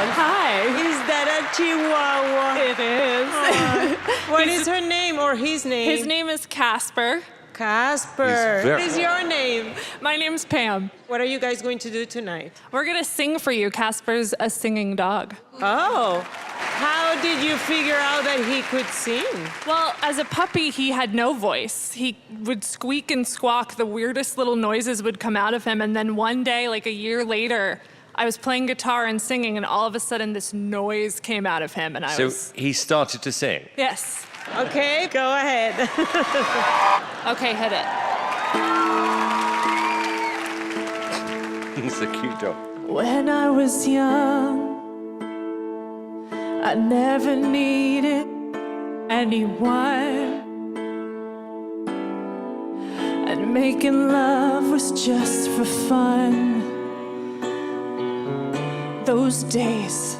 dog. Hi. Is that a Chihuahua? It is. What is her name or his name? His name is Casper. Casper. He's What is your name? My name's Pam. What are you guys going to do tonight? We're gonna sing for you. Casper's a singing dog. Oh, how did you figure out that he could sing? Well, as a puppy, he had no voice. He would squeak and squawk. The weirdest little noises would come out of him. And then one day, like a year later, I was playing guitar and singing, and all of a sudden this noise came out of him, and I So was... he started to sing. Yes. Okay, go ahead. Okay, hit it. He's a cute dog. When I was young, I never needed anyone. And making love was just for fun. Those days